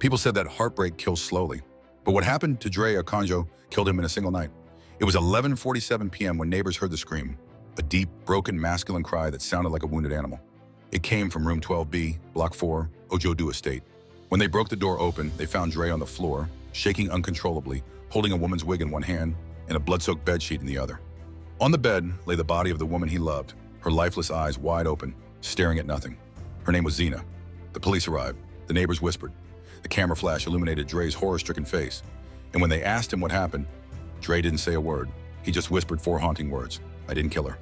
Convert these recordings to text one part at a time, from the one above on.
People said that heartbreak kills slowly. But what happened to Dre Okonjo killed him in a single night. It was 11:47 p.m. when neighbors heard the scream, a deep, broken, masculine cry that sounded like a wounded animal. It came from room 12B, block 4, Ojodu Estate. When they broke the door open, they found Dre on the floor, shaking uncontrollably, holding a woman's wig in one hand and a blood-soaked bedsheet in the other. On the bed lay the body of the woman he loved, her lifeless eyes wide open, staring at nothing. Her name was Zena. The police arrived. The neighbors whispered. The camera flash illuminated Dre's horror-stricken face. And when they asked him what happened, Dre didn't say a word. He just whispered 4 haunting words. I didn't kill her.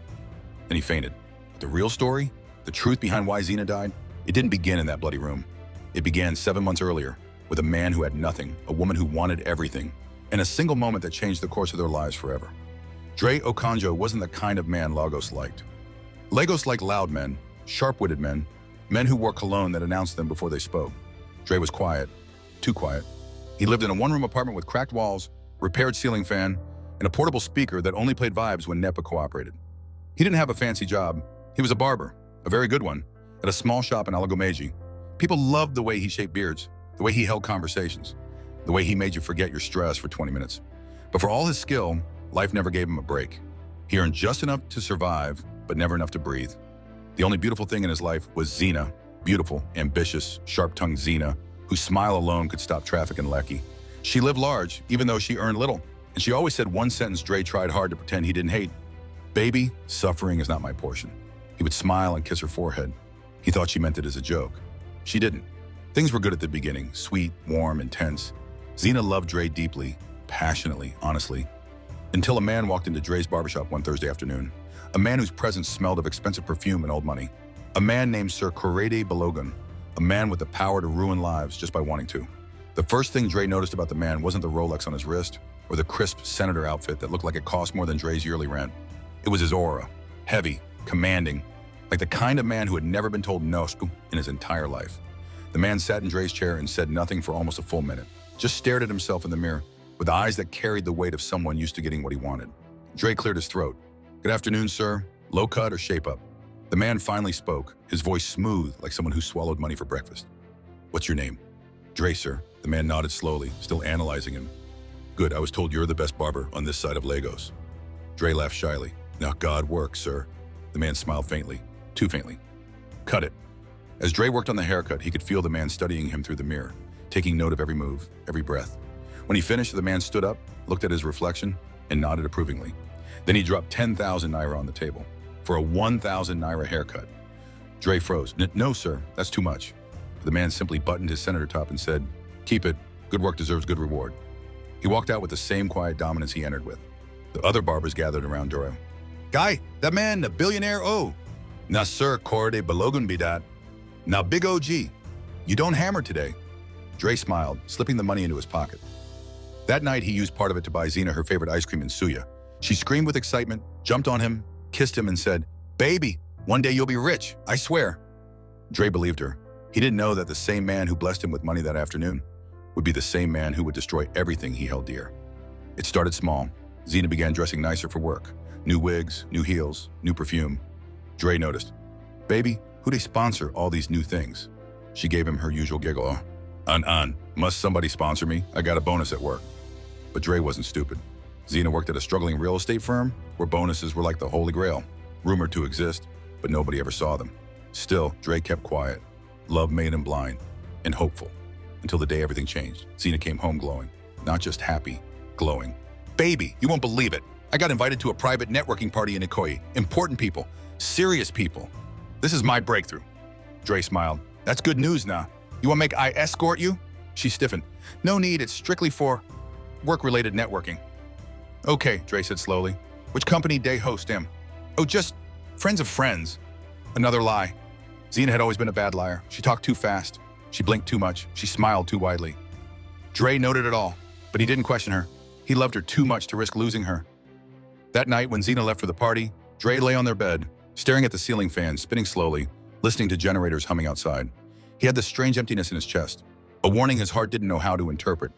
Then he fainted. But the real story, the truth behind why Zena died, it didn't begin in that bloody room. It began 7 months earlier with a man who had nothing, a woman who wanted everything, and a single moment that changed the course of their lives forever. Dre Okonjo wasn't the kind of man Lagos liked. Lagos liked loud men, sharp-witted men, men who wore cologne that announced them before they spoke. Dre was quiet, too quiet. He lived in a one-room apartment with cracked walls, repaired ceiling fan, and a portable speaker that only played vibes when NEPA cooperated. He didn't have a fancy job. He was a barber, a very good one, at a small shop in Alagomeji. People loved the way he shaped beards, the way he held conversations, the way he made you forget your stress for 20 minutes. But for all his skill, life never gave him a break. He earned just enough to survive, but never enough to breathe. The only beautiful thing in his life was Zena, beautiful, ambitious, sharp-tongued Zena, whose smile alone could stop traffic in Lekki. She lived large, even though she earned little, and she always said one sentence Dre tried hard to pretend he didn't hate. Baby, suffering is not my portion. He would smile and kiss her forehead. He thought she meant it as a joke. She didn't. Things were good at the beginning, sweet, warm, intense. Zena loved Dre deeply, passionately, honestly, until a man walked into Dre's barbershop one Thursday afternoon. A man whose presence smelled of expensive perfume and old money. A man named Sir Ked Balogun, a man with the power to ruin lives just by wanting to. The first thing Dre noticed about the man wasn't the Rolex on his wrist or the crisp senator outfit that looked like it cost more than Dre's yearly rent. It was his aura, heavy, commanding, like the kind of man who had never been told no in his entire life. The man sat in Dre's chair and said nothing for almost a full minute, just stared at himself in the mirror with eyes that carried the weight of someone used to getting what he wanted. Dre cleared his throat. Good afternoon, sir. Low cut or shape up? The man finally spoke, his voice smooth like someone who swallowed money for breakfast. What's your name? Dre, sir. The man nodded slowly, still analyzing him. Good, I was told you're the best barber on this side of Lagos. Dre laughed shyly. Now God works, sir. The man smiled faintly, too faintly. Cut it. As Dre worked on the haircut, he could feel the man studying him through the mirror, taking note of every move, every breath. When he finished, the man stood up, looked at his reflection, and nodded approvingly. Then he dropped 10,000 naira on the table for a 1,000 naira haircut. Dre froze. No, sir, that's too much. The man simply buttoned his senator top and said, keep it. Good work deserves good reward. He walked out with the same quiet dominance he entered with. The other barbers gathered around Dre. Guy, that man, the billionaire, oh. Na sir, Ked Balogun be that. Now big OG, you don't hammer today. Dre smiled, slipping the money into his pocket. That night, he used part of it to buy Zena her favorite ice cream in Suya. She screamed with excitement, jumped on him, kissed him, and said, baby, one day you'll be rich, I swear. Dre believed her. He didn't know that the same man who blessed him with money that afternoon would be the same man who would destroy everything he held dear. It started small. Zena began dressing nicer for work. New wigs, new heels, new perfume. Dre noticed. Baby, who they sponsor all these new things? She gave him her usual giggle. Must somebody sponsor me? I got a bonus at work. But Dre wasn't stupid. Zena worked at a struggling real estate firm where bonuses were like the holy grail, rumored to exist, but nobody ever saw them. Still, Dre kept quiet. Love made him blind and hopeful until the day everything changed. Zena came home glowing, not just happy, glowing. Baby, you won't believe it. I got invited to a private networking party in Ikoyi. Important people, serious people. This is my breakthrough. Dre smiled. That's good news now. You want to make I escort you? She stiffened. No need, it's strictly for work-related networking. Okay, Dre said slowly. Which company day host him? Oh, just friends of friends. Another lie. Zena had always been a bad liar. She talked too fast. She blinked too much. She smiled too widely. Dre noted it all, but he didn't question her. He loved her too much to risk losing her. That night, when Zena left for the party, Dre lay on their bed, staring at the ceiling fan, spinning slowly, listening to generators humming outside. He had this strange emptiness in his chest, a warning his heart didn't know how to interpret.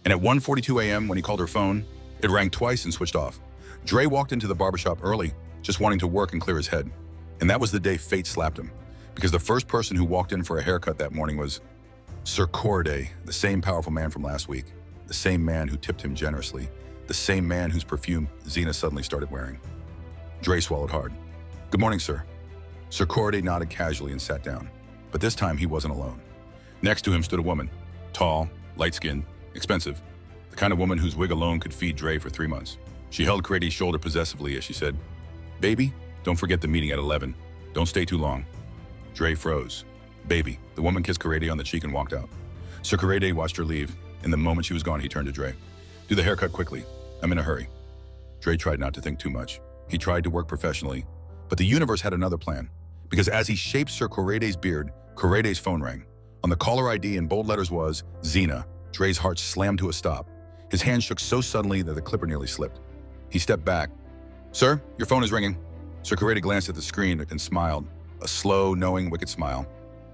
And at 1:42 a.m., when he called her phone, it rang twice and switched off. Dre walked into the barbershop early, just wanting to work and clear his head. And that was the day fate slapped him, because the first person who walked in for a haircut that morning was Sir Ked, the same powerful man from last week, the same man who tipped him generously, the same man whose perfume Zena suddenly started wearing. Dre swallowed hard. "Good morning, sir." Sir Ked nodded casually and sat down, but this time he wasn't alone. Next to him stood a woman, tall, light-skinned, expensive, the kind of woman whose wig alone could feed Dre for 3 months. She held Chare's shoulder possessively as she said, "Baby, don't forget the meeting at 11. Don't stay too long." Dre froze. "Baby." The woman kissed Charie on the cheek and walked out. Sir Ked watched her leave. In the moment she was gone, he turned to Dre. "Do the haircut quickly. I'm in a hurry." Dre tried not to think too much. He tried to work professionally, but the universe had another plan. Because as he shaped Sir Ked's beard, Chare's phone rang. On the caller ID in bold letters was Zena. Dre's heart slammed to a stop. His hand shook so suddenly that the clipper nearly slipped. He stepped back. "Sir, your phone is ringing." Sir Ked glanced at the screen and smiled, a slow, knowing, wicked smile.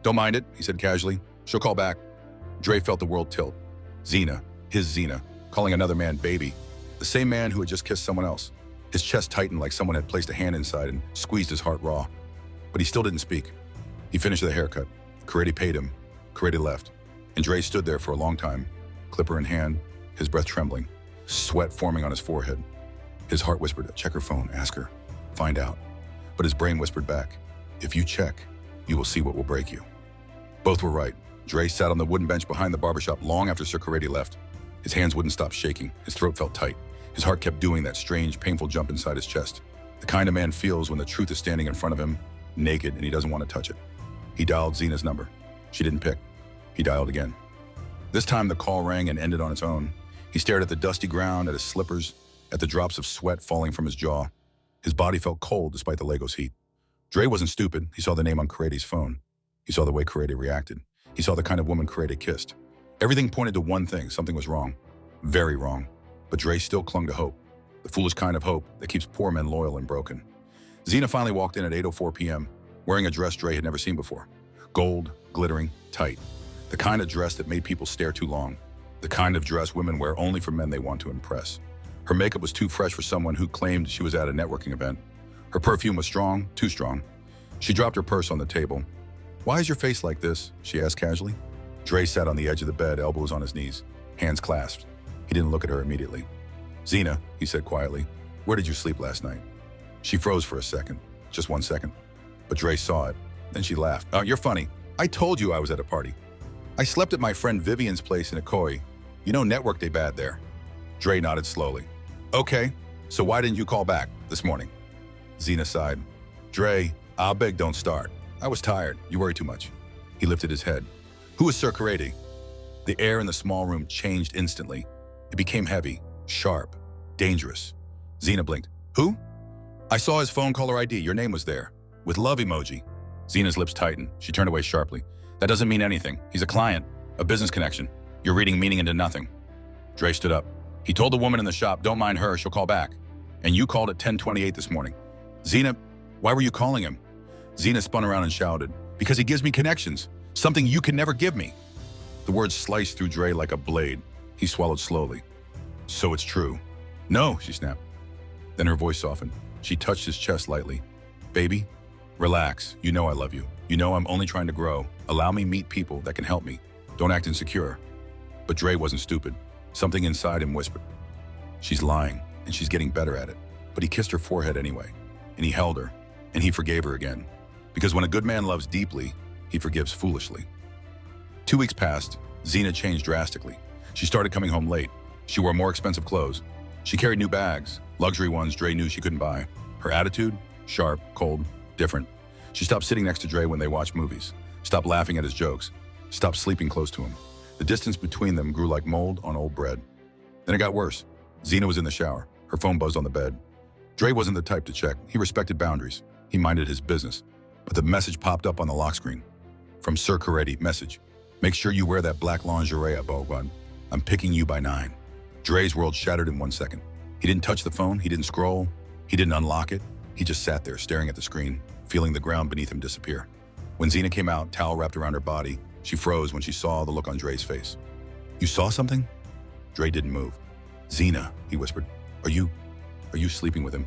"Don't mind it," he said casually. "She'll call back." Dre felt the world tilt. Zena, his Zena, calling another man baby, the same man who had just kissed someone else. His chest tightened like someone had placed a hand inside and squeezed his heart raw. But he still didn't speak. He finished the haircut. Charie paid him. Charie left. And Dre stood there for a long time, clipper in hand, his breath trembling, sweat forming on his forehead. His heart whispered, "Check her phone, ask her, find out." But his brain whispered back, "If you check, you will see what will break you." Both were right. Dre sat on the wooden bench behind the barbershop long after Sir Ked left. His hands wouldn't stop shaking. His throat felt tight. His heart kept doing that strange, painful jump inside his chest. The kind a man feels when the truth is standing in front of him, naked, and he doesn't want to touch it. He dialed Zena's number. She didn't pick. He dialed again. This time the call rang and ended on its own. He stared at the dusty ground, at his slippers, at the drops of sweat falling from his jaw. His body felt cold despite the Legos heat. Dre wasn't stupid. He saw the name on Chare's phone. He saw the way Charie reacted. He saw the kind of woman Charie kissed. Everything pointed to one thing: something was wrong. Very wrong. But Dre still clung to hope. The foolish kind of hope that keeps poor men loyal and broken. Zena finally walked in at 8:04 p.m., wearing a dress Dre had never seen before. Gold, glittering, tight. The kind of dress that made people stare too long. The kind of dress women wear only for men they want to impress. Her makeup was too fresh for someone who claimed she was at a networking event. Her perfume was strong, too strong. She dropped her purse on the table. "Why is your face like this?" she asked casually. Dre sat on the edge of the bed, elbows on his knees, hands clasped. He didn't look at her immediately. "Zena," he said quietly, "where did you sleep last night?" She froze for a second, just 1 second. But Dre saw it. Then she laughed. "Oh, you're funny. I told you I was at a party. I slept at my friend Vivian's place in Ikoyi. You know network day bad there." Dre nodded slowly. "Okay, so why didn't you call back this morning?" Zena sighed. "Dre, I beg don't start. I was tired. You worry too much." He lifted his head. "Who is Sir Ked?" The air in the small room changed instantly. It became heavy, sharp, dangerous. Zena blinked. "Who?" "I saw his phone caller ID. Your name was there. With love emoji." Zena's lips tightened. She turned away sharply. "That doesn't mean anything. He's a client, a business connection. You're reading meaning into nothing." Dre stood up. "He told the woman in the shop, don't mind her, she'll call back. And you called at 10:28 this morning." "Zena, why were you calling him?" Zena spun around and shouted, "Because he gives me connections. Something you can never give me." The words sliced through Dre like a blade. He swallowed slowly. "So it's true." "No," she snapped. Then her voice softened. She touched his chest lightly. "Baby, relax. You know I love you. You know I'm only trying to grow. Allow me meet people that can help me. Don't act insecure." But Dre wasn't stupid. Something inside him whispered, "She's lying, and she's getting better at it." But he kissed her forehead anyway, and he held her, and he forgave her again. Because when a good man loves deeply, he forgives foolishly. 2 weeks passed. Zena changed drastically. She started coming home late. She wore more expensive clothes. She carried new bags, luxury ones Dre knew she couldn't buy. Her attitude? Sharp, cold, different. She stopped sitting next to Dre when they watched movies, stopped laughing at his jokes, stopped sleeping close to him. The distance between them grew like mold on old bread. Then it got worse. Zena was in the shower. Her phone buzzed on the bed. Dre wasn't the type to check. He respected boundaries. He minded his business. But the message popped up on the lock screen. From Sir Ked, message. "Make sure you wear that black lingerie at Bogan. I'm picking you by 9. Dre's world shattered in 1 second. He didn't touch the phone. He didn't scroll. He didn't unlock it. He just sat there staring at the screen, feeling the ground beneath him disappear. When Zena came out, towel wrapped around her body, she froze when she saw the look on Dre's face. "You saw something?" Dre didn't move. "Zena," he whispered, Are you sleeping with him?"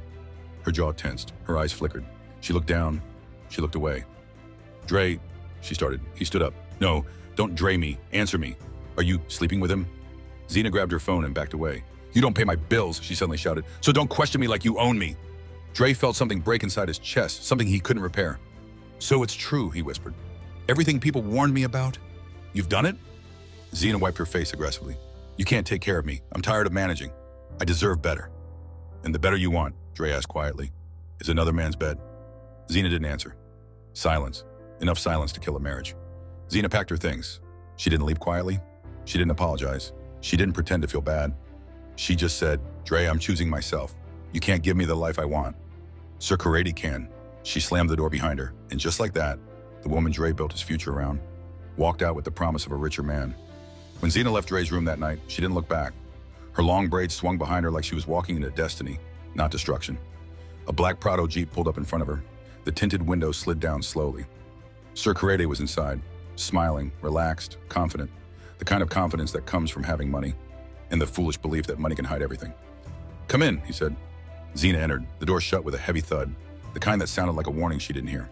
Her jaw tensed. Her eyes flickered. She looked down. She looked away. "Dre," she started. He stood up. "No, Don't Dre me. Answer me. Are you sleeping with him? Zena grabbed her phone and backed away. You don't pay my bills, she suddenly shouted, so don't question me like you own me. Dre felt something break inside his chest, something he couldn't repair. So it's true, he whispered. Everything people warned me about? You've done it? Zena wiped her face aggressively. You can't take care of me. I'm tired of managing. I deserve better. And the better you want, Dre asked quietly, is another man's bed. Zena didn't answer. Silence. Enough silence to kill a marriage. Zena packed her things. She didn't leave quietly. She didn't apologize. She didn't pretend to feel bad. She just said, Dre, I'm choosing myself. You can't give me the life I want. Sir Ked can. She slammed the door behind her, and just like that, the woman Dre built his future around walked out with the promise of a richer man. When Zena left Dre's room that night, she didn't look back. Her long braids swung behind her like she was walking into destiny, not destruction. A black Prado Jeep pulled up in front of her. The tinted window slid down slowly. Sir Ked was inside, smiling, relaxed, confident, the kind of confidence that comes from having money, and the foolish belief that money can hide everything. Come in, he said. Zena entered, the door shut with a heavy thud, the kind that sounded like a warning she didn't hear.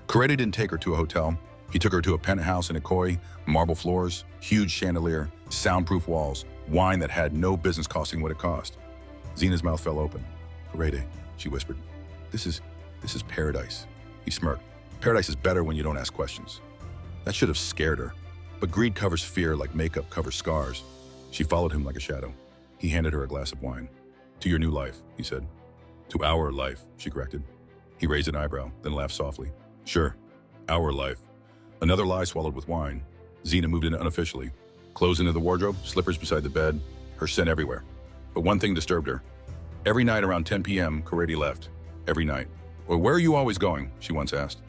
Ked didn't take her to a hotel. He took her to a penthouse in Ikoyi, marble floors, huge chandelier, soundproof walls, wine that had no business costing what it cost. Zena's mouth fell open. Ked, she whispered. This is paradise. He smirked. Paradise is better when you don't ask questions. That should have scared her. But greed covers fear like makeup covers scars. She followed him like a shadow. He handed her a glass of wine. To your new life, he said. To our life, she corrected. He raised an eyebrow, then laughed softly. Sure, our life. Another lie swallowed with wine. Zena moved in unofficially. Clothes into the wardrobe, slippers beside the bed, her scent everywhere. But one thing disturbed her. Every night around 10 p.m., Ked left. Every night. Well, where are you always going? She once asked.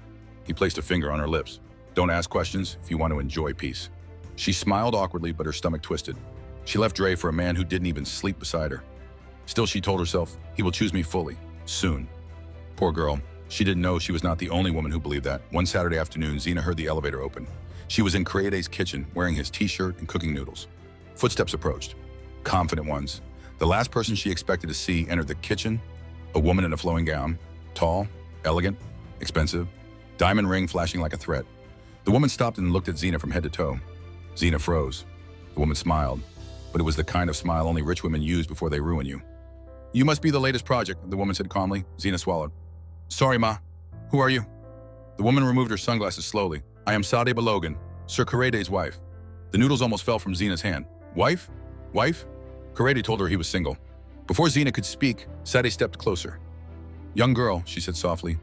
He placed a finger on her lips. Don't ask questions if you want to enjoy peace. She smiled awkwardly, but her stomach twisted. She left Dre for a man who didn't even sleep beside her. Still, she told herself, he will choose me fully, soon. Poor girl. She didn't know she was not the only woman who believed that. One Saturday afternoon, Zena heard the elevator open. She was in Krede's kitchen, wearing his t-shirt and cooking noodles. Footsteps approached. Confident ones. The last person she expected to see entered the kitchen, a woman in a flowing gown, tall, elegant, expensive, diamond ring flashing like a threat. The woman stopped and looked at Zena from head to toe. Zena froze. The woman smiled, but it was the kind of smile only rich women use before they ruin you. You must be the latest project, the woman said calmly. Zena swallowed. Sorry, Ma. Who are you? The woman removed her sunglasses slowly. I am Sade Balogan, Sir Ked's wife. The noodles almost fell from Zena's hand. Wife? Wife? Ked told her he was single. Before Zena could speak, Sade stepped closer. Young girl, she said softly,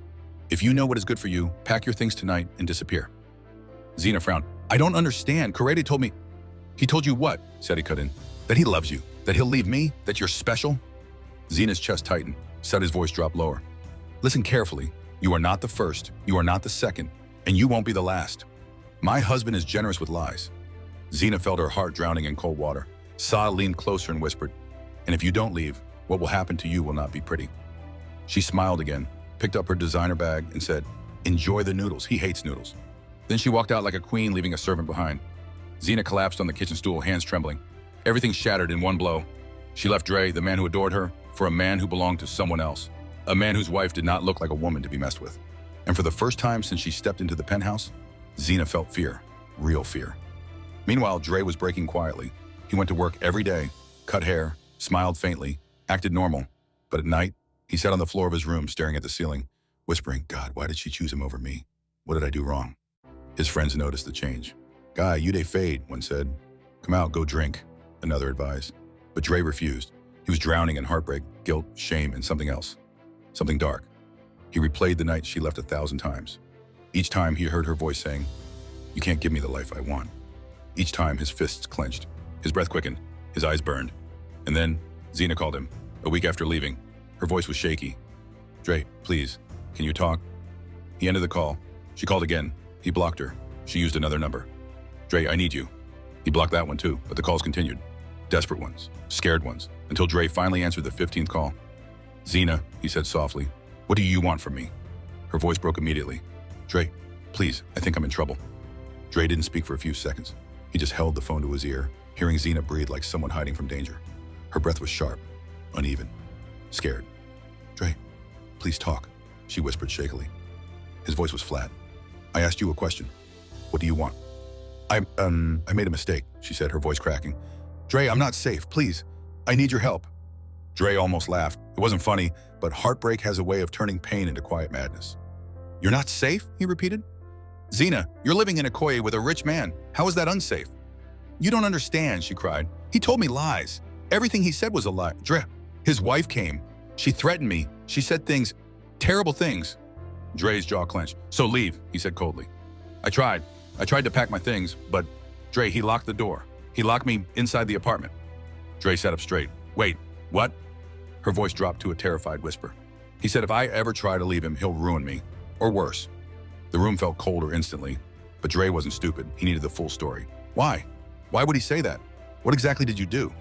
if you know what is good for you, pack your things tonight and disappear. Zena frowned. I don't understand. Ked told me. He told you what? Sade cut in. That he loves you. That he'll leave me. That you're special. Zena's chest tightened. Sade's voice dropped lower. Listen carefully. You are not the first. You are not the second. And you won't be the last. My husband is generous with lies. Zena felt her heart drowning in cold water. Sa leaned closer and whispered, and if you don't leave, what will happen to you will not be pretty. She smiled again, picked up her designer bag, and said, enjoy the noodles. He hates noodles. Then she walked out like a queen, leaving a servant behind. Zena collapsed on the kitchen stool, hands trembling. Everything shattered in one blow. She left Dre, the man who adored her, for a man who belonged to someone else. A man whose wife did not look like a woman to be messed with. And for the first time since she stepped into the penthouse, Zena felt fear, real fear. Meanwhile, Dre was breaking quietly. He went to work every day, cut hair, smiled faintly, acted normal. But at night, he sat on the floor of his room staring at the ceiling, whispering, God, why did she choose him over me? What did I do wrong? His friends noticed the change. Guy, you dey fade, one said. Come out, go drink, another advised. But Dre refused. He was drowning in heartbreak, guilt, shame, and something else. Something dark. He replayed the night she left 1,000 times. Each time he heard her voice saying, you can't give me the life I want. Each time his fists clenched. His breath quickened, his eyes burned. And then Zena called him, a week after leaving. Her voice was shaky. Dre, please, can you talk? He ended the call. She called again. He blocked her. She used another number. Dre, I need you. He blocked that one too, but the calls continued. Desperate ones, scared ones, until Dre finally answered the 15th call. Zena, he said softly, what do you want from me? Her voice broke immediately. Dre, please, I think I'm in trouble. Dre didn't speak for a few seconds. He just held the phone to his ear, hearing Zena breathe like someone hiding from danger. Her breath was sharp, uneven, scared. Dre, please talk, she whispered shakily. His voice was flat. I asked you a question. What do you want? I made a mistake, she said, her voice cracking. Dre, I'm not safe, please. I need your help. Dre almost laughed. It wasn't funny, but heartbreak has a way of turning pain into quiet madness. You're not safe, he repeated. Zena, you're living in a koye with a rich man. How is that unsafe? You don't understand, she cried. He told me lies. Everything he said was a lie. Dre, his wife came. She threatened me. She said things, terrible things. Dre's jaw clenched. So leave, he said coldly. I tried to pack my things, but Dre, he locked the door. He locked me inside the apartment. Dre sat up straight. Wait, what? Her voice dropped to a terrified whisper. He said if I ever try to leave him, he'll ruin me. Or worse. The room felt colder instantly, but Dre wasn't stupid. He needed the full story. Why? Why would he say that? What exactly did you do?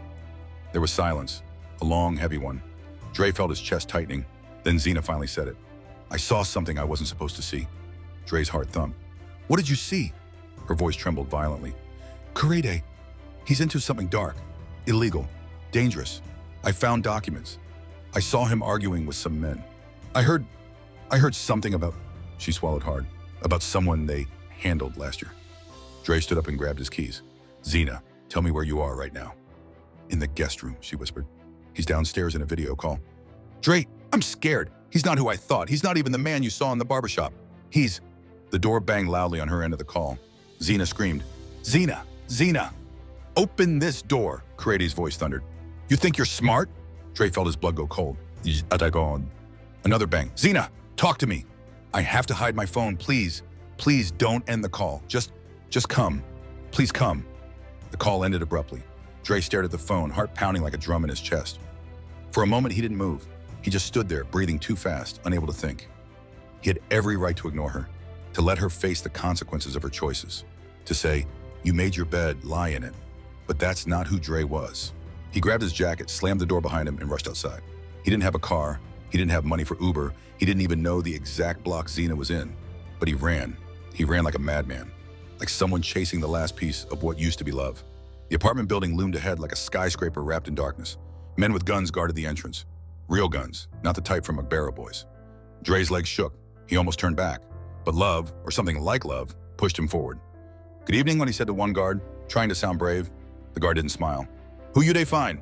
There was silence, a long, heavy one. Dre felt his chest tightening. Then Zena finally said it. I saw something I wasn't supposed to see. Dre's heart thumped. What did you see? Her voice trembled violently. Charie, he's into something dark, illegal, dangerous. I found documents. I saw him arguing with some men. I heard something about, she swallowed hard, about someone they handled last year. Dre stood up and grabbed his keys. Zena, tell me where you are right now. In the guest room, she whispered. He's downstairs in a video call. Dre, I'm scared. He's not who I thought. He's not even the man you saw in the barbershop. He's... The door banged loudly on her end of the call. Zena screamed, Zena, Zena, open this door, Charie's voice thundered. You think you're smart? Dre felt his blood go cold. Another bang. Zena, talk to me. I have to hide my phone, please. Please don't end the call. Just come. Please come. The call ended abruptly. Dre stared at the phone, heart pounding like a drum in his chest. For a moment, he didn't move. He just stood there, breathing too fast, unable to think. He had every right to ignore her, to let her face the consequences of her choices, to say, you made your bed, lie in it. But that's not who Dre was. He grabbed his jacket, slammed the door behind him, and rushed outside. He didn't have a car. He didn't have money for Uber. He didn't even know the exact block Zena was in. But he ran. He ran like a madman, like someone chasing the last piece of what used to be love. The apartment building loomed ahead like a skyscraper wrapped in darkness. Men with guns guarded the entrance. Real guns, not the type from McBarrow boys. Dre's legs shook. He almost turned back. But love, or something like love, pushed him forward. Good evening, when he said to one guard, trying to sound brave. The guard didn't smile. Who you they find?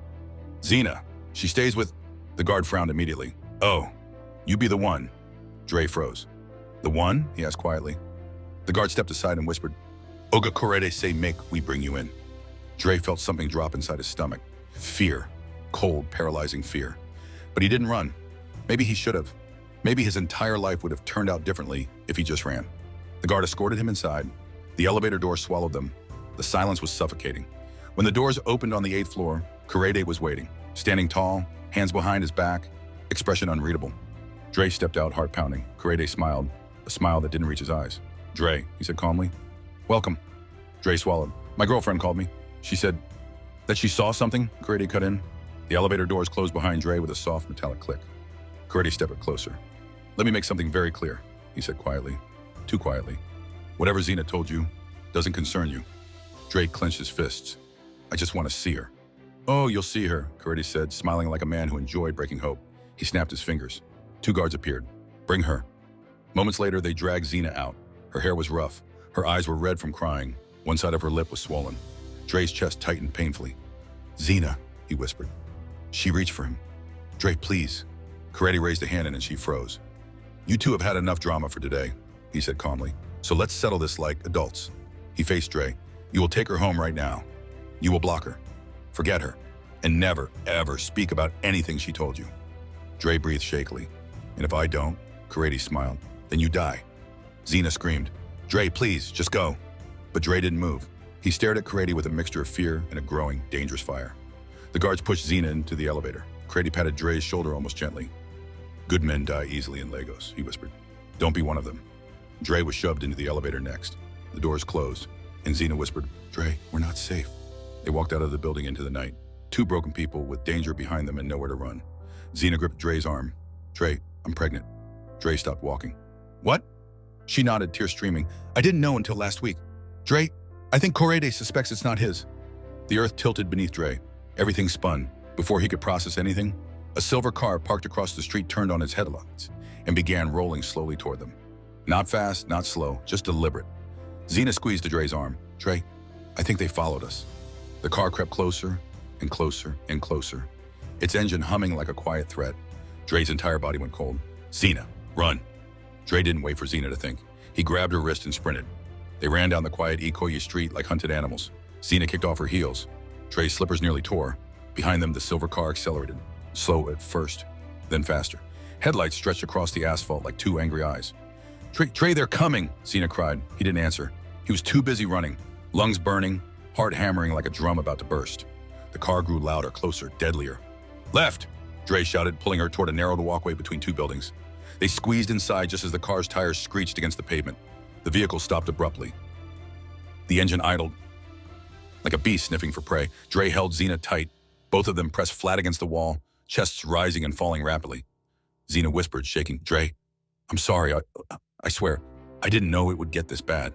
Zena. She stays with... The guard frowned immediately. Oh, you be the one. Dre froze. The one? He asked quietly. The guard stepped aside and whispered, Oga Korede say make we bring you in. Dre felt something drop inside his stomach. Fear. Cold, paralyzing fear. But he didn't run. Maybe he should have. Maybe his entire life would have turned out differently if he just ran. The guard escorted him inside. The elevator door swallowed them. The silence was suffocating. When the doors opened on the 8th floor, Charade was waiting, standing tall, hands behind his back, expression unreadable. Dre stepped out, heart pounding. Charade smiled, a smile that didn't reach his eyes. Dre, he said calmly. Welcome. Dre swallowed. My girlfriend called me. She said that she saw something. Charade cut in. The elevator doors closed behind Dre with a soft metallic click. Charade stepped closer. Let me make something very clear, he said quietly. Too quietly. Whatever Zena told you doesn't concern you. Dre clenched his fists. I just want to see her. Oh, you'll see her, Charade said, smiling like a man who enjoyed breaking hope. He snapped his fingers. 2 guards appeared. Bring her. Moments later, they dragged Zena out. Her hair was rough. Her eyes were red from crying. One side of her lip was swollen. Dre's chest tightened painfully. Zena, he whispered. She reached for him. Dre, please. Charade raised a hand and she froze. You two have had enough drama for today, he said calmly. So let's settle this like adults. He faced Dre. You will take her home right now. You will block her. Forget her. And never, ever speak about anything she told you. Dre breathed shakily. And if I don't, Charade smiled, then you die. Zena screamed. Dre, please, just go. But Dre didn't move. He stared at Charade with a mixture of fear and a growing, dangerous fire. The guards pushed Zena into the elevator. Charade patted Dre's shoulder almost gently. Good men die easily in Lagos, he whispered. Don't be one of them. Dre was shoved into the elevator next. The doors closed, and Zena whispered, Dre, we're not safe. They walked out of the building into the night. 2 broken people with danger behind them and nowhere to run. Zena gripped Dre's arm. Dre, I'm pregnant. Dre stopped walking. What? She nodded, tears streaming. I didn't know until last week. Dre, I think Charade suspects it's not his. The earth tilted beneath Dre. Everything spun. Before he could process anything, a silver car parked across the street turned on its headlights and began rolling slowly toward them. Not fast, not slow, just deliberate. Zena squeezed Dre's arm. Dre, I think they followed us. The car crept closer and closer and closer, its engine humming like a quiet threat. Dre's entire body went cold. Zena, run. Dre didn't wait for Zena to think. He grabbed her wrist and sprinted. They ran down the quiet Ikoyi street like hunted animals. Zena kicked off her heels. Dre's slippers nearly tore. Behind them, the silver car accelerated. Slow at first, then faster. Headlights stretched across the asphalt like two angry eyes. Dre, they're coming, Zena cried. He didn't answer. He was too busy running, lungs burning, heart hammering like a drum about to burst. The car grew louder, closer, deadlier. Left, Dre shouted, pulling her toward a narrow walkway between two buildings. They squeezed inside just as the car's tires screeched against the pavement. The vehicle stopped abruptly. The engine idled, like a beast sniffing for prey. Dre held Zena tight. Both of them pressed flat against the wall, chests rising and falling rapidly. Zena whispered, shaking, Dre, I'm sorry, I swear, I didn't know it would get this bad.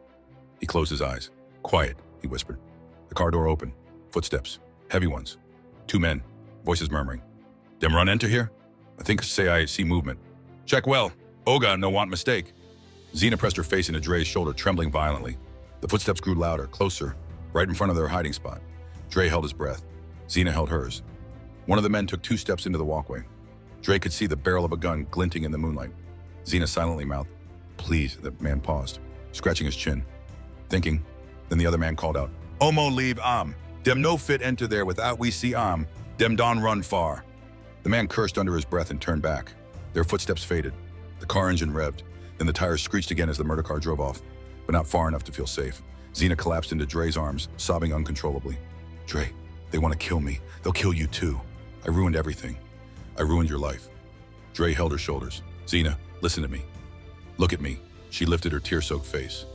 He closed his eyes. Quiet, he whispered. The car door opened. Footsteps. Heavy ones. Two men. Voices murmuring. Dem run enter here? I think say I see movement. Check well. Oga no want mistake. Zena pressed her face into Dre's shoulder, trembling violently. The footsteps grew louder, closer, right in front of their hiding spot. Dre held his breath. Zena held hers. One of the men took 2 steps into the walkway. Dre could see the barrel of a gun glinting in the moonlight. Zena silently mouthed, Please. The man paused, scratching his chin. Thinking. Then the other man called out, Omo leave Dem no fit enter there without we see Dem don run far. The man cursed under his breath and turned back. Their footsteps faded. The car engine revved. Then the tires screeched again as the murder car drove off, but not far enough to feel safe. Zena collapsed into Dre's arms, sobbing uncontrollably. Dre, they want to kill me. They'll kill you too. I ruined everything. I ruined your life. Dre held her shoulders. Zena, listen to me. Look at me. She lifted her tear-soaked face.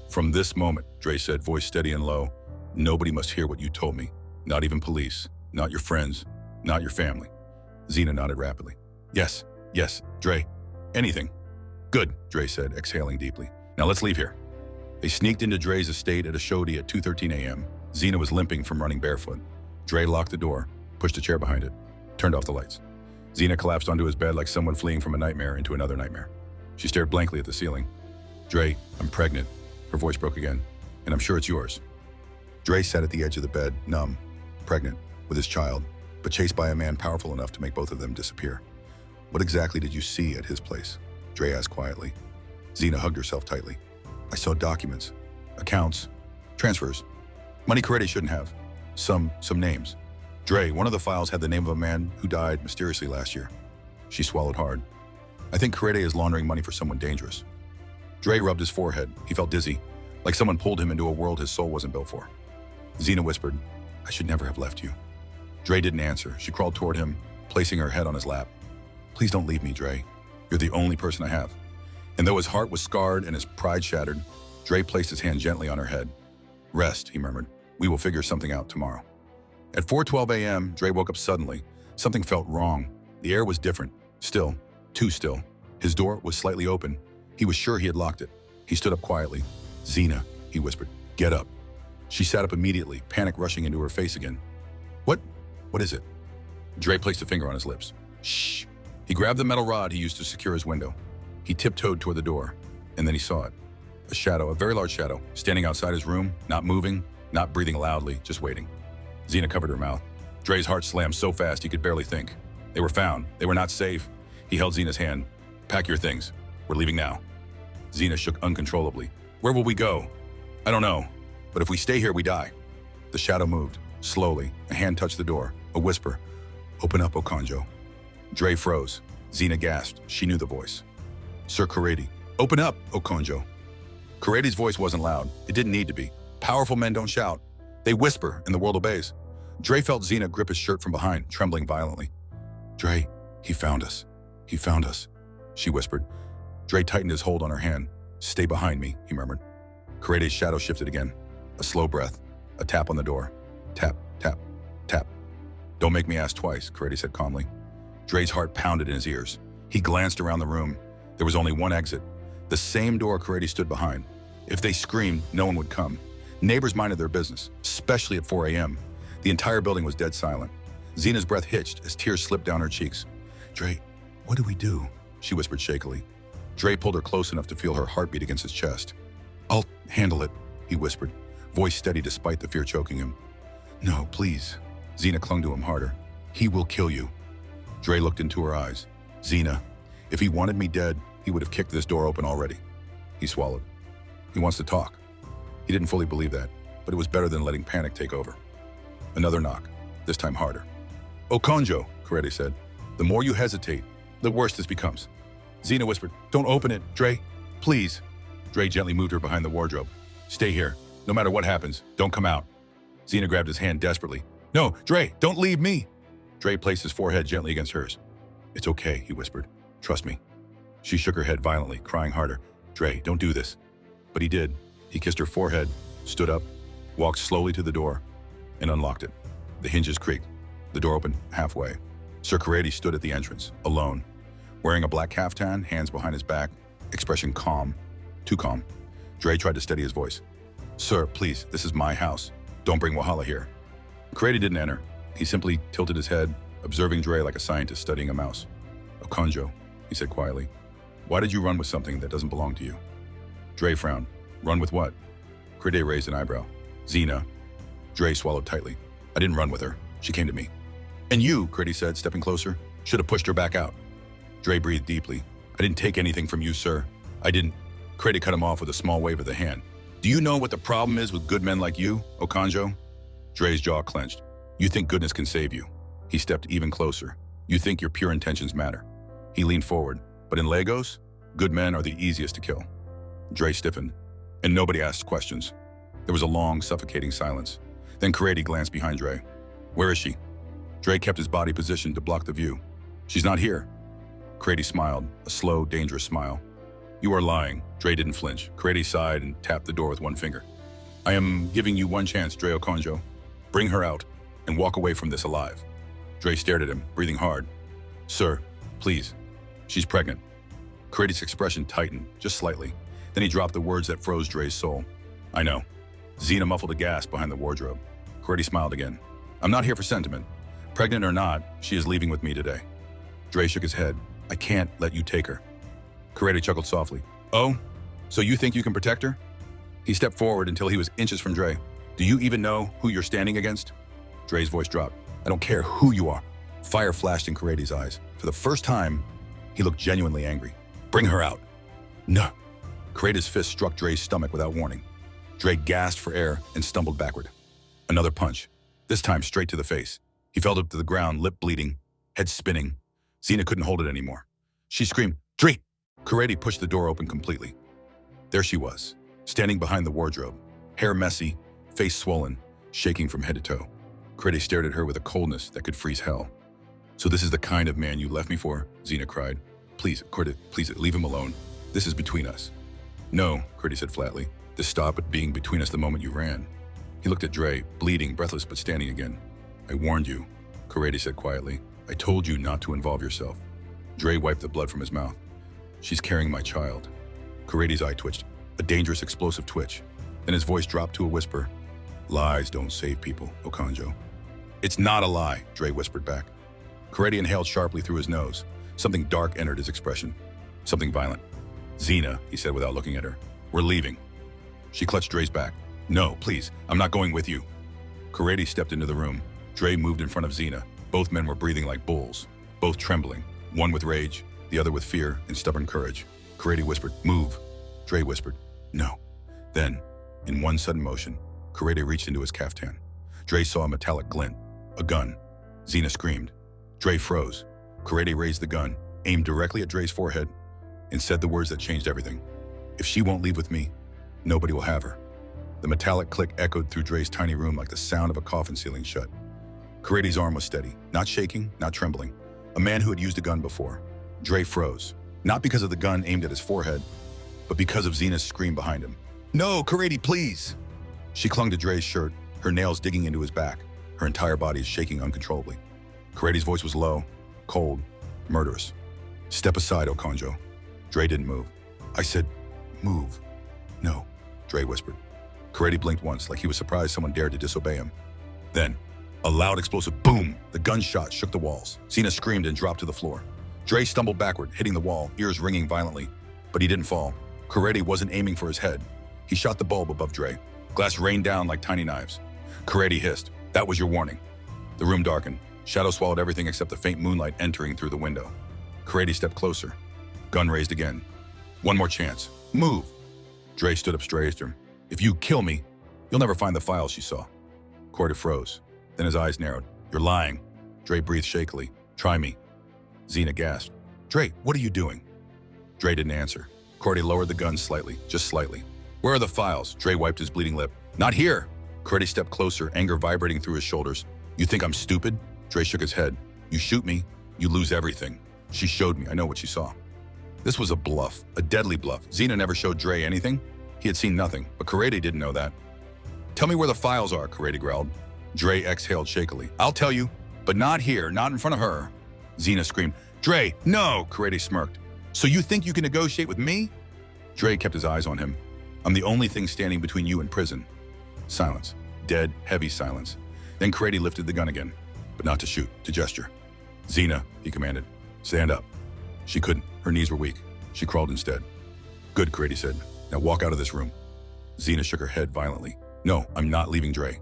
From this moment, Dre said, voice steady and low, nobody must hear what you told me. Not even police. Not your friends. Not your family. Zena nodded rapidly. Yes, Dre. Anything. Good, Dre said, exhaling deeply. Now let's leave here. They sneaked into Dre's estate at a shoddy at 2:13 a.m. Zena was limping from running barefoot. Dre locked the door, pushed a chair behind it, turned off the lights. Zena collapsed onto his bed like someone fleeing from a nightmare into another nightmare. She stared blankly at the ceiling. Dre, I'm pregnant. Her voice broke again. And I'm sure it's yours. Dre sat at the edge of the bed, numb, pregnant, with his child, but chased by a man powerful enough to make both of them disappear. What exactly did you see at his place? Dre asked quietly. Zena hugged herself tightly. I saw documents, accounts, transfers. Money Charie shouldn't have. Some names. Dre, one of the files had the name of a man who died mysteriously last year. She swallowed hard. I think Charie is laundering money for someone dangerous. Dre rubbed his forehead. He felt dizzy, like someone pulled him into a world his soul wasn't built for. Zena whispered, I should never have left you. Dre didn't answer. She crawled toward him, placing her head on his lap. Please don't leave me, Dre. You're the only person I have. And though his heart was scarred and his pride shattered, Dre placed his hand gently on her head. Rest, he murmured. We will figure something out tomorrow. At 4:12 a.m., Dre woke up suddenly. Something felt wrong. The air was different. Still. Too still. His door was slightly open. He was sure he had locked it. He stood up quietly. Zena, he whispered, get up. She sat up immediately, panic rushing into her face again. What is it? Dre placed a finger on his lips. Shh. He grabbed the metal rod he used to secure his window. He tiptoed toward the door, and then he saw it. A shadow, a very large shadow, standing outside his room, not moving, not breathing loudly, just waiting. Zena covered her mouth. Dre's heart slammed so fast he could barely think. They were found. They were not safe. He held Zena's hand. Pack your things. We're leaving now. Zena shook uncontrollably. Where will we go? I don't know. But if we stay here, we die. The shadow moved. Slowly, a hand touched the door. A whisper. Open up, Okonjo. Dre froze. Zena gasped. She knew the voice. Sir Ked. Open up, Okonjo. Karede's voice wasn't loud. It didn't need to be. Powerful men don't shout. They whisper, and the world obeys. Dre felt Zena grip his shirt from behind, trembling violently. Dre, he found us. He found us, she whispered. Dre tightened his hold on her hand. Stay behind me, he murmured. Karede's shadow shifted again. A slow breath. A tap on the door. Tap, tap, tap. Don't make me ask twice, Charie said calmly. Dre's heart pounded in his ears. He glanced around the room. There was only one exit. The same door Charie stood behind. If they screamed, no one would come. Neighbors minded their business, especially at 4 a.m. The entire building was dead silent. Zena's breath hitched as tears slipped down her cheeks. Dre, what do we do? She whispered shakily. Dre pulled her close enough to feel her heartbeat against his chest. I'll handle it, he whispered. voice steady despite the fear choking him. No, please. Zena clung to him harder. He will kill you. Dre looked into her eyes. Zena, if he wanted me dead, he would have kicked this door open already. He swallowed. He wants to talk. He didn't fully believe that, but it was better than letting panic take over. Another knock, this time harder. Okonjo, Charie said. The more you hesitate, the worse this becomes. Zena whispered, don't open it, Dre, please. Dre gently moved her behind the wardrobe. Stay here. No matter what happens, don't come out. Zena grabbed his hand desperately. No, Dre, don't leave me. Dre placed his forehead gently against hers. It's okay, he whispered. Trust me. She shook her head violently, crying harder. Dre, don't do this. But he did. He kissed her forehead, stood up, walked slowly to the door, and unlocked it. The hinges creaked. The door opened halfway. Sir Ked stood at the entrance, alone, wearing a black caftan, hands behind his back, expression calm, too calm. Dre tried to steady his voice. Sir, please, this is my house. Don't bring Wahala here. Ked didn't enter. He simply tilted his head, observing Dre like a scientist studying a mouse. Okonjo, he said quietly, why did you run with something that doesn't belong to you? Dre frowned. Run with what? Ked raised an eyebrow. Zena. Dre swallowed tightly. I didn't run with her. She came to me. And you, Ked said, stepping closer, should have pushed her back out. Dre breathed deeply. I didn't take anything from you, sir. I didn't. Ked cut him off with a small wave of the hand. Do you know what the problem is with good men like you, Okonjo? Dre's jaw clenched. You think goodness can save you. He stepped even closer. You think your pure intentions matter. He leaned forward. But in Lagos, good men are the easiest to kill. Dre stiffened, and nobody asked questions. There was a long, suffocating silence. Then Ked glanced behind Dre. Where is she? Dre kept his body positioned to block the view. She's not here. Ked smiled, a slow, dangerous smile. You are lying. Dre didn't flinch. Ked sighed and tapped the door with one finger. I am giving you one chance, Dre Okonjo. Bring her out and walk away from this alive. Dre stared at him, breathing hard. Sir, please. She's pregnant. Ked's expression tightened, just slightly. Then he dropped the words that froze Dre's soul. I know. Zena muffled a gasp behind the wardrobe. Ked smiled again. I'm not here for sentiment. Pregnant or not, she is leaving with me today. Dre shook his head. I can't let you take her. Ked chuckled softly. Oh? So you think you can protect her? He stepped forward until he was inches from Dre. Do you even know who you're standing against? Dre's voice dropped. I don't care who you are. Fire flashed in Ked's eyes. For the first time, he looked genuinely angry. Bring her out. No. Ked's fist struck Dre's stomach without warning. Dre gasped for air and stumbled backward. Another punch, this time straight to the face. He fell to the ground, lip bleeding, head spinning. Zena couldn't hold it anymore. She screamed, Dre! Ked pushed the door open completely. There she was, standing behind the wardrobe, hair messy, face swollen, shaking from head to toe. Ked stared at her with a coldness that could freeze hell. So this is the kind of man you left me for? Zena cried. Please, Ked, please leave him alone. This is between us. No, Ked said flatly. This stopped at being between us the moment you ran. He looked at Dre, bleeding, breathless but standing again. I warned you, Ked said quietly. I told you not to involve yourself. Dre wiped the blood from his mouth. She's carrying my child. Ked's eye twitched, a dangerous explosive twitch. Then his voice dropped to a whisper. Lies don't save people, Okonjo. It's not a lie, Dre whispered back. Ked inhaled sharply through his nose. Something dark entered his expression. Something violent. Zena, he said without looking at her. We're leaving. She clutched Dre's back. No, please, I'm not going with you. Ked stepped into the room. Dre moved in front of Zena. Both men were breathing like bulls, both trembling, one with rage, the other with fear and stubborn courage. Ked whispered, move. Dre whispered, no. Then, in one sudden motion, Ked reached into his caftan. Dre saw a metallic glint, a gun. Zena screamed. Dre froze. Ked raised the gun, aimed directly at Dre's forehead, and said the words that changed everything. If she won't leave with me, nobody will have her. The metallic click echoed through Dre's tiny room like the sound of a coffin sealing shut. Ked's arm was steady, not shaking, not trembling. A man who had used a gun before. Dre froze, not because of the gun aimed at his forehead, but because of Zena's scream behind him. No, Ked, please! She clung to Dre's shirt, her nails digging into his back, her entire body shaking uncontrollably. Ked's voice was low, cold, murderous. Step aside, Okonjo. Dre didn't move. I said, move. No, Dre whispered. Ked blinked once, like he was surprised someone dared to disobey him. Then, a loud explosive boom! The gunshot shook the walls. Zena screamed and dropped to the floor. Dre stumbled backward, hitting the wall, ears ringing violently. But he didn't fall. Ked wasn't aiming for his head. He shot the bulb above Dre. Glass rained down like tiny knives. Charie hissed. That was your warning. The room darkened. Shadow swallowed everything except the faint moonlight entering through the window. Charie stepped closer. Gun raised again. One more chance. Move. Dre stood up straight to him. If you kill me, you'll never find the files, she saw. Charie froze. Then his eyes narrowed. You're lying. Dre breathed shakily. Try me. Zena gasped. Dre, what are you doing? Dre didn't answer. Charie lowered the gun slightly, just slightly. Where are the files? Dre wiped his bleeding lip. Not here. Charie stepped closer, anger vibrating through his shoulders. You think I'm stupid? Dre shook his head. You shoot me, you lose everything. She showed me. I know what she saw. This was a bluff, a deadly bluff. Zena never showed Dre anything. He had seen nothing, but Charie didn't know that. Tell me where the files are, Charie growled. Dre exhaled shakily. I'll tell you, but not here, not in front of her. Zena screamed. Dre, no, Charie smirked. So you think you can negotiate with me? Dre kept his eyes on him. I'm the only thing standing between you and prison. Silence. Dead, heavy silence. Then Charie lifted the gun again, but not to shoot, to gesture. Zena, he commanded. Stand up. She couldn't. Her knees were weak. She crawled instead. Good, Charie said. Now walk out of this room. Zena shook her head violently. No, I'm not leaving Dre.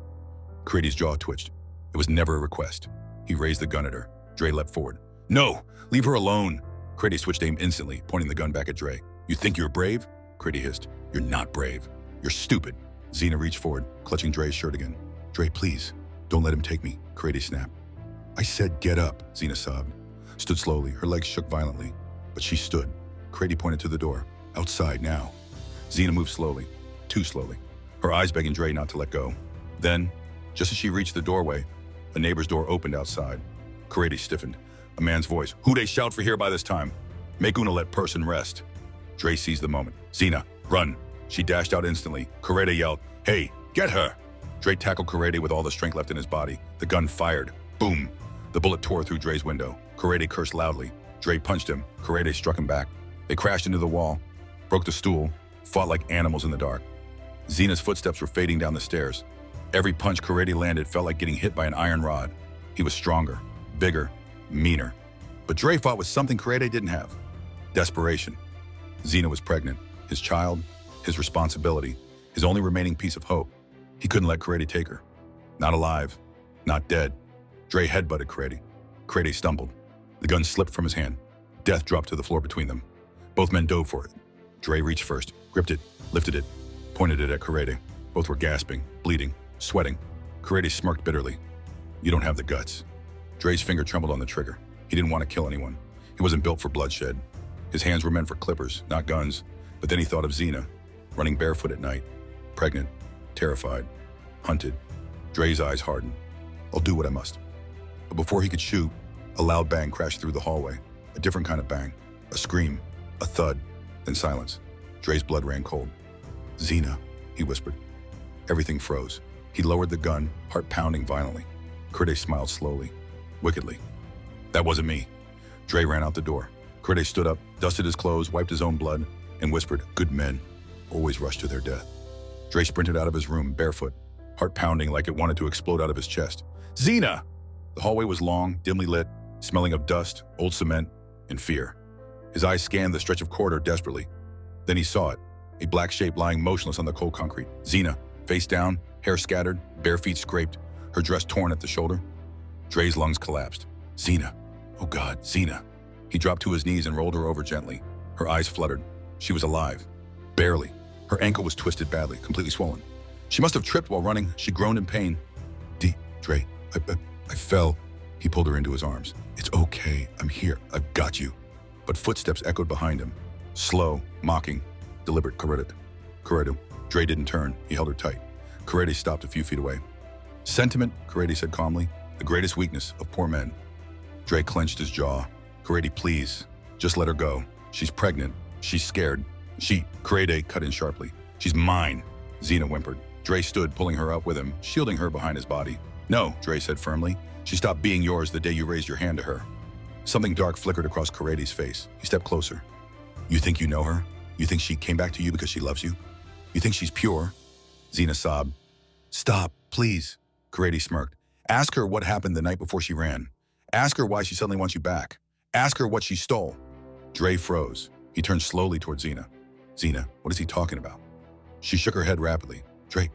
Charie's jaw twitched. It was never a request. He raised the gun at her. Dre leapt forward. No, leave her alone. Charie switched aim instantly, pointing the gun back at Dre. You think you're brave? Charie hissed. You're not brave. You're stupid. Zena reached forward, clutching Dre's shirt again. Dre, please, don't let him take me, Charie snapped. I said get up, Zena sobbed. Stood slowly, her legs shook violently. But she stood. Charie pointed to the door. Outside now. Zena moved slowly, too slowly, her eyes begging Dre not to let go. Then, just as she reached the doorway, a neighbor's door opened outside. Charie stiffened. A man's voice. Who they shout for here by this time? Make una let person rest. Dre seized the moment. Zena, run. She dashed out instantly. Charie yelled, hey, get her. Dre tackled Charie with all the strength left in his body. The gun fired. Boom. The bullet tore through Dre's window. Charie cursed loudly. Dre punched him. Charie struck him back. They crashed into the wall, broke the stool, fought like animals in the dark. Zena's footsteps were fading down the stairs. Every punch Charie landed felt like getting hit by an iron rod. He was stronger, bigger, meaner. But Dre fought with something Charie didn't have. Desperation. Zena was pregnant. His child, his responsibility, his only remaining piece of hope. He couldn't let Charie take her. Not alive, not dead. Dre headbutted Charie. Charie stumbled. The gun slipped from his hand. Death dropped to the floor between them. Both men dove for it. Dre reached first, gripped it, lifted it, pointed it at Charie. Both were gasping, bleeding, sweating. Charie smirked bitterly. You don't have the guts. Dre's finger trembled on the trigger. He didn't want to kill anyone. He wasn't built for bloodshed. His hands were meant for clippers, not guns. But then he thought of Zena, running barefoot at night, pregnant, terrified, hunted. Dre's eyes hardened. I'll do what I must. But before he could shoot, a loud bang crashed through the hallway. A different kind of bang. A scream, a thud, then silence. Dre's blood ran cold. Zena, he whispered. Everything froze. He lowered the gun, heart pounding violently. Charie smiled slowly, wickedly. That wasn't me. Dre ran out the door. Charie stood up, dusted his clothes, wiped his own blood, and whispered, good men always rush to their death. Dre sprinted out of his room, barefoot, heart pounding like it wanted to explode out of his chest. Zena! The hallway was long, dimly lit, smelling of dust, old cement, and fear. His eyes scanned the stretch of corridor desperately. Then he saw it, a black shape lying motionless on the cold concrete. Zena, face down, hair scattered, bare feet scraped, her dress torn at the shoulder. Dre's lungs collapsed. Zena. Oh God, Zena. He dropped to his knees and rolled her over gently. Her eyes fluttered. She was alive. Barely. Her ankle was twisted badly, completely swollen. She must have tripped while running. She groaned in pain. Dre, I fell. He pulled her into his arms. It's okay. I'm here. I've got you. But footsteps echoed behind him. Slow, mocking, deliberate. Corredo. Dre didn't turn. He held her tight. Charie stopped a few feet away. Sentiment, Charie said calmly, the greatest weakness of poor men. Dre clenched his jaw. Charie, please, just let her go. She's pregnant. She's scared. Charie cut in sharply. She's mine, Zena whimpered. Dre stood, pulling her up with him, shielding her behind his body. No, Dre said firmly. She stopped being yours the day you raised your hand to her. Something dark flickered across Charie's face. He stepped closer. You think you know her? You think she came back to you because she loves you? You think she's pure? Zena sobbed. Stop, please, Charie smirked. Ask her what happened the night before she ran. Ask her why she suddenly wants you back. Ask her what she stole. Dre froze. He turned slowly toward Zena. Zena, what is he talking about? She shook her head rapidly. Dre,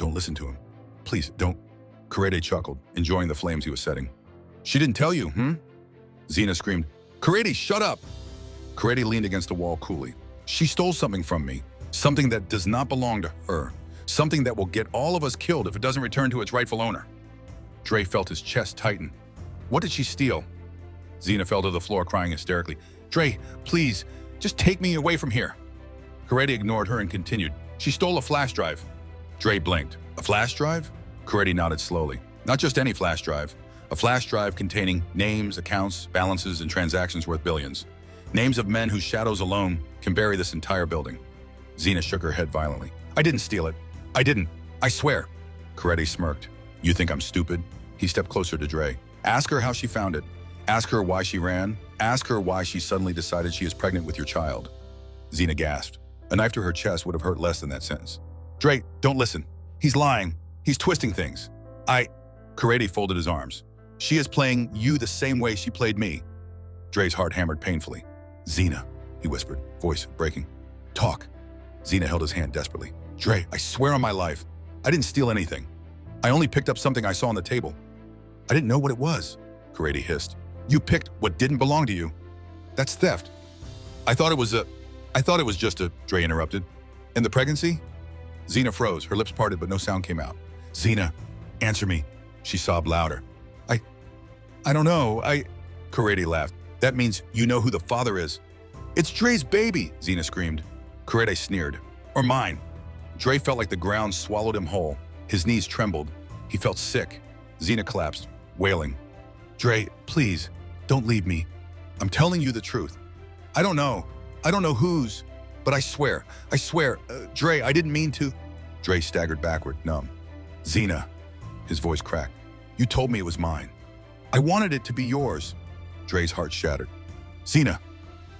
Don't listen to him. Please, don't. Charie chuckled, enjoying the flames he was setting. She didn't tell you, Zena screamed. Charie, shut up! Charie leaned against the wall coolly. She stole something from me, something that does not belong to her, something that will get all of us killed if it doesn't return to its rightful owner. Dre felt his chest tighten. What did she steal? Zena fell to the floor crying hysterically. Dre, please, just take me away from here. Charie ignored her and continued. She stole a flash drive. Dre blinked. A flash drive? Charie nodded slowly. Not just any flash drive. A flash drive containing names, accounts, balances, and transactions worth billions. Names of men whose shadows alone can bury this entire building. Zena shook her head violently. I didn't steal it. I didn't. I swear. Charie smirked. You think I'm stupid? He stepped closer to Dre. Ask her how she found it. Ask her why she ran. Ask her why she suddenly decided she is pregnant with your child. Zena gasped. A knife to her chest would have hurt less than that sentence. Dre, don't listen. He's lying. He's twisting things. Charie folded his arms. She is playing you the same way she played me. Dre's heart hammered painfully. Zena, he whispered, voice breaking. Talk. Zena held his hand desperately. Dre, I swear on my life, I didn't steal anything. I only picked up something I saw on the table. I didn't know what it was, Charie hissed. You picked what didn't belong to you. That's theft. I thought it was just a, Dre interrupted. And the pregnancy? Zena froze, her lips parted, but no sound came out. Zena, answer me. She sobbed louder. I don't know, Charie laughed. That means you know who the father is. It's Dre's baby, Zena screamed. Charie sneered. Or mine. Dre felt like the ground swallowed him whole. His knees trembled. He felt sick. Zena collapsed, wailing. Dre, please, don't leave me. I'm telling you the truth. I don't know whose, but I swear, Dre, I didn't mean to. Dre staggered backward, numb. Zena, his voice cracked. You told me it was mine. I wanted it to be yours. Dre's heart shattered. Zena,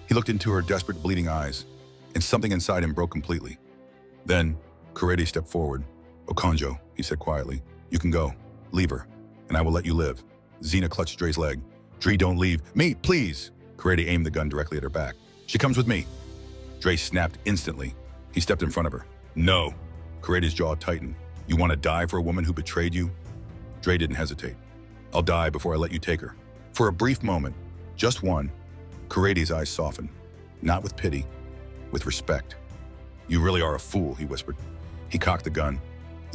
he looked into her desperate, bleeding eyes, and something inside him broke completely. Then, Charie stepped forward. Okonjo, he said quietly, you can go. Leave her, and I will let you live. Zena clutched Dre's leg. Dre, don't leave. Me, please. Charie aimed the gun directly at her back. She comes with me. Dre snapped instantly. He stepped in front of her. No. Charie's jaw tightened. You want to die for a woman who betrayed you? Dre didn't hesitate. I'll die before I let you take her. For a brief moment, just one, Charie's eyes softened. Not with pity, with respect. You really are a fool, he whispered. He cocked the gun.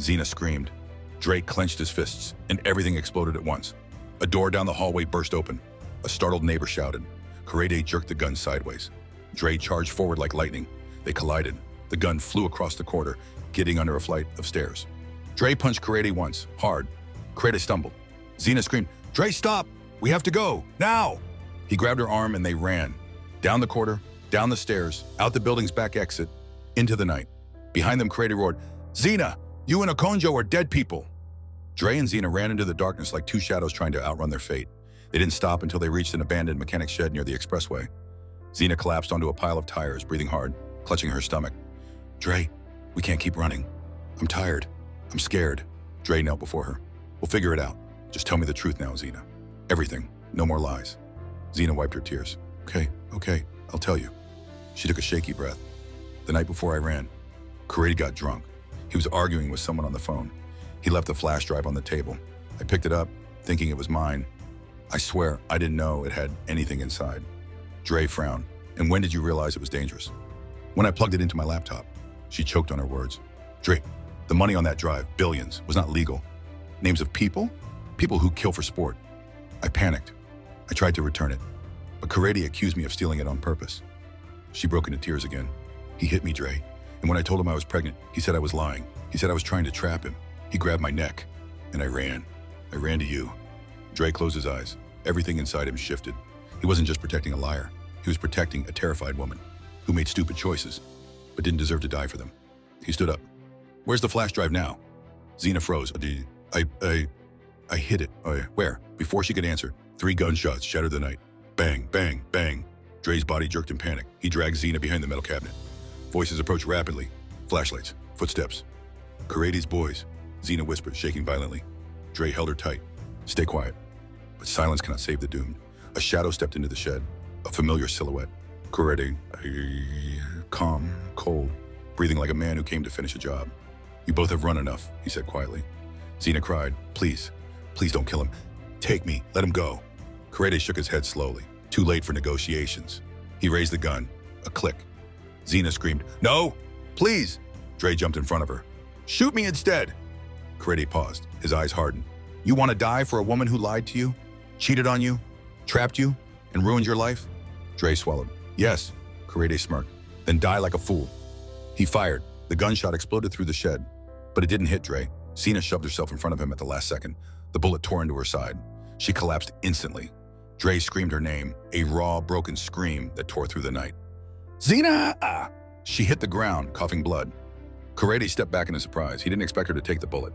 Zena screamed. Dre clenched his fists, and everything exploded at once. A door down the hallway burst open. A startled neighbor shouted. Charie jerked the gun sideways. Dre charged forward like lightning. They collided. The gun flew across the corridor, getting under a flight of stairs. Dre punched Charie once, hard. Charie stumbled. Zena screamed, Dre, stop! We have to go, now! He grabbed her arm and they ran. Down the corridor, down the stairs, out the building's back exit, into the night. Behind them, Charie roared, Zena, you and Okonjo are dead people. Dre and Zena ran into the darkness like two shadows trying to outrun their fate. They didn't stop until they reached an abandoned mechanic shed near the expressway. Zena collapsed onto a pile of tires, breathing hard, clutching her stomach. Dre, we can't keep running. I'm tired. I'm scared. Dre knelt before her. We'll figure it out. Just tell me the truth now, Zena. Everything. No more lies. Zena wiped her tears. Okay, I'll tell you. She took a shaky breath. The night before I ran, Charie got drunk. He was arguing with someone on the phone. He left the flash drive on the table. I picked it up, thinking it was mine. I swear, I didn't know it had anything inside. Dre frowned. And when did you realize it was dangerous? When I plugged it into my laptop. She choked on her words. Dre, the money on that drive, billions, was not legal. Names of people? People who kill for sport. I panicked. I tried to return it. But Charie accused me of stealing it on purpose. She broke into tears again. He hit me, Dre. And when I told him I was pregnant, he said I was lying. He said I was trying to trap him. He grabbed my neck. And I ran. I ran to you. Dre closed his eyes. Everything inside him shifted. He wasn't just protecting a liar. He was protecting a terrified woman who made stupid choices, but didn't deserve to die for them. He stood up. Where's the flash drive now? Zena froze. I hid it. Where? Before she could answer, 3 gunshots shattered the night. Bang, bang, bang. Dre's body jerked in panic. He dragged Zena behind the metal cabinet. Voices approached rapidly. Flashlights. Footsteps. Charie's boys, Zena whispered, shaking violently. Dre held her tight. Stay quiet. But silence cannot save the doomed. A shadow stepped into the shed. A familiar silhouette. Charie, calm, cold, breathing like a man who came to finish a job. You both have run enough, he said quietly. Zena cried, please, please don't kill him. Take me, let him go. Charie shook his head slowly. Too late for negotiations. He raised the gun. A click. Zena screamed, no, please. Dre jumped in front of her. Shoot me instead. Charie paused, his eyes hardened. You want to die for a woman who lied to you, cheated on you, trapped you, and ruined your life? Dre swallowed. Yes, Charie smirked. Then die like a fool. He fired. The gunshot exploded through the shed, but it didn't hit Dre. Zena shoved herself in front of him at the last second. The bullet tore into her side. She collapsed instantly. Dre screamed her name, a raw, broken scream that tore through the night. Zena! She hit the ground, coughing blood. Charie stepped back in surprise. He didn't expect her to take the bullet.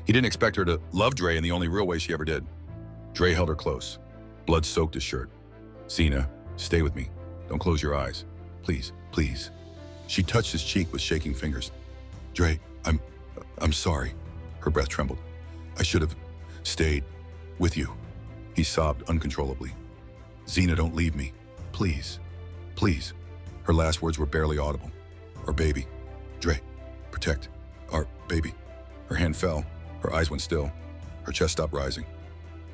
He didn't expect her to love Dre in the only real way she ever did. Dre held her close. Blood soaked his shirt. Zena, stay with me. Don't close your eyes. Please, please. She touched his cheek with shaking fingers. Dre, I'm sorry. Her breath trembled. I should have stayed with you. He sobbed uncontrollably. Zena, don't leave me. Please, please. Her last words were barely audible. Our baby. Dre, protect our baby. Her hand fell. Her eyes went still. Her chest stopped rising.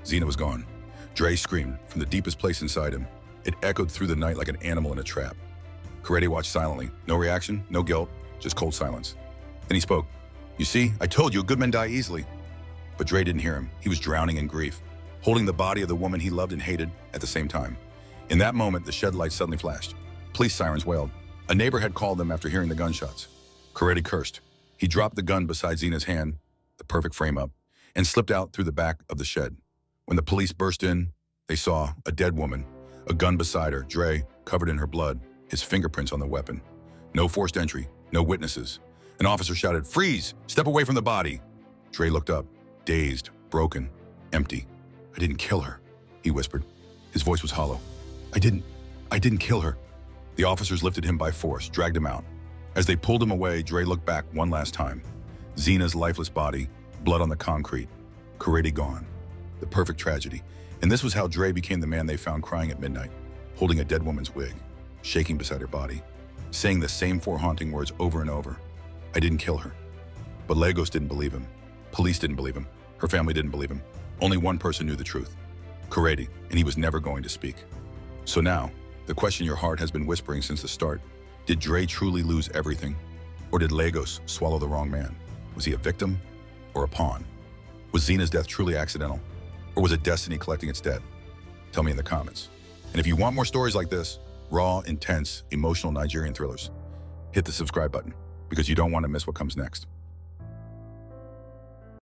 Zena was gone. Dre screamed from the deepest place inside him. It echoed through the night like an animal in a trap. Charie watched silently. No reaction, no guilt, just cold silence. Then he spoke. You see, I told you, good men die easily. But Dre didn't hear him. He was drowning in grief, holding the body of the woman he loved and hated at the same time. In that moment, the shed light suddenly flashed. Police sirens wailed. A neighbor had called them after hearing the gunshots. Charie cursed. He dropped the gun beside Zena's hand, the perfect frame-up, and slipped out through the back of the shed. When the police burst in, they saw a dead woman, a gun beside her, Dre, covered in her blood, his fingerprints on the weapon. No forced entry, no witnesses. An officer shouted, freeze, step away from the body. Dre looked up, dazed, broken, empty. I didn't kill her, he whispered. His voice was hollow. I didn't kill her. The officers lifted him by force, dragged him out. As they pulled him away, Dre looked back one last time. Zena's lifeless body, blood on the concrete, Charie gone. The perfect tragedy. And this was how Dre became the man they found crying at midnight, holding a dead woman's wig, shaking beside her body, saying the same four haunting words over and over. I didn't kill her. But Lagos didn't believe him. Police didn't believe him. Her family didn't believe him. Only one person knew the truth. Charie, and he was never going to speak. So now, the question your heart has been whispering since the start, did Dre truly lose everything? Or did Lagos swallow the wrong man? Was he a victim or a pawn? Was Zena's death truly accidental? Or was it destiny collecting its debt? Tell me in the comments. And if you want more stories like this, raw, intense, emotional Nigerian thrillers, hit the subscribe button because you don't want to miss what comes next.